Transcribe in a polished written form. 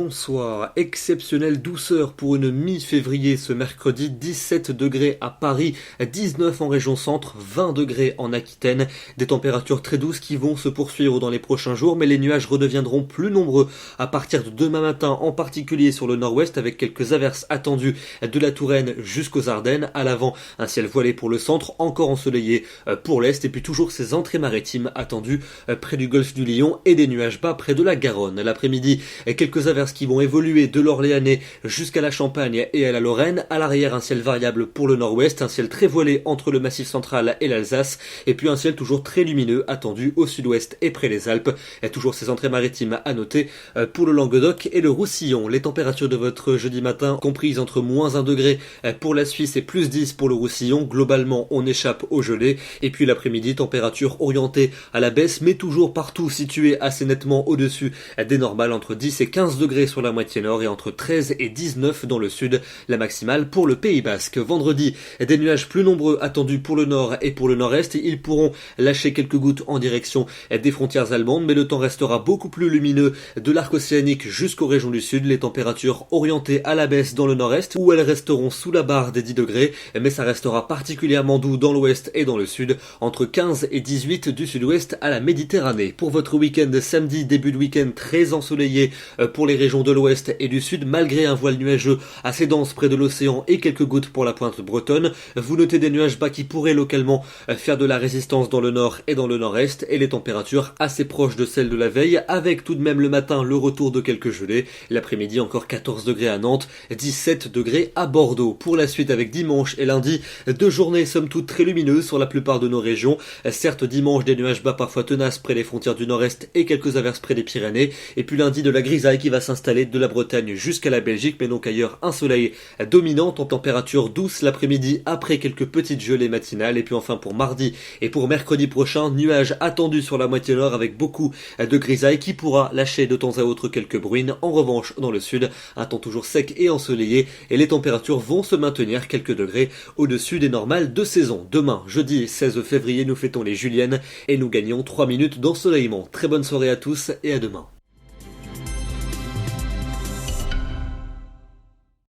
bonsoir. Exceptionnelle douceur pour une mi-février ce mercredi, 17 degrés à Paris, 19 en région centre, 20 degrés en Aquitaine. Des températures très douces qui vont se poursuivre dans les prochains jours, mais les nuages redeviendront plus nombreux à partir de demain matin, en particulier sur le nord-ouest, avec quelques averses attendues de la Touraine jusqu'aux Ardennes. À l'avant, un ciel voilé pour le centre, encore ensoleillé pour l'est, et puis toujours ces entrées maritimes attendues près du golfe du Lion et des nuages bas près de la Garonne. L'après-midi, quelques averses qui vont évoluer de l'Orléanais jusqu'à la Champagne et à la Lorraine. À l'arrière, un ciel variable pour le nord-ouest, un ciel très voilé entre le Massif central et l'Alsace, et puis un ciel toujours très lumineux attendu au sud-ouest et près des Alpes. Et toujours ces entrées maritimes à noter pour le Languedoc et le Roussillon. Les températures de votre jeudi matin comprises entre moins 1 degré pour la Suisse et plus 10 pour le Roussillon. Globalement, on échappe au gelé. Et puis l'après-midi, température orientée à la baisse, mais toujours partout située assez nettement au-dessus des normales, entre 10 et 15 degrés sur la moitié nord et entre 13 et 19 dans le sud, la maximale pour le Pays Basque. Vendredi, des nuages plus nombreux attendus pour le nord et pour le nord-est. Ils pourront lâcher quelques gouttes en direction des frontières allemandes, mais le temps restera beaucoup plus lumineux de l'arc océanique jusqu'aux régions du sud. Les températures orientées à la baisse dans le nord-est, où elles resteront sous la barre des 10 degrés, mais ça restera particulièrement doux dans l'ouest et dans le sud, entre 15 et 18 du sud-ouest à la Méditerranée. Pour votre week-end samedi, début de week-end très ensoleillé pour les régions de l'ouest et du sud, malgré un voile nuageux assez dense près de l'océan et quelques gouttes pour la pointe bretonne. Vous notez des nuages bas qui pourraient localement faire de la résistance dans le nord et dans le nord-est, et les températures assez proches de celles de la veille, avec tout de même le matin le retour de quelques gelées. L'après-midi, encore 14 degrés à Nantes, 17 degrés à Bordeaux. Pour la suite, avec dimanche et lundi, deux journées somme toute très lumineuses sur la plupart de nos régions. Certes, dimanche, des nuages bas parfois tenaces près des frontières du nord-est et quelques averses près des Pyrénées. Et puis lundi, de la grisaille qui va s'installer de la Bretagne jusqu'à la Belgique, mais donc ailleurs un soleil dominant en température douce l'après-midi après quelques petites gelées matinales. Et puis enfin pour mardi et pour mercredi prochain, nuages attendus sur la moitié nord avec beaucoup de grisaille qui pourra lâcher de temps à autre quelques bruines. En revanche, dans le sud, un temps toujours sec et ensoleillé, et les températures vont se maintenir quelques degrés au-dessus des normales de saison. Demain, jeudi 16 février, nous fêtons les Juliennes et nous gagnons 3 minutes d'ensoleillement. Très bonne soirée à tous et à demain.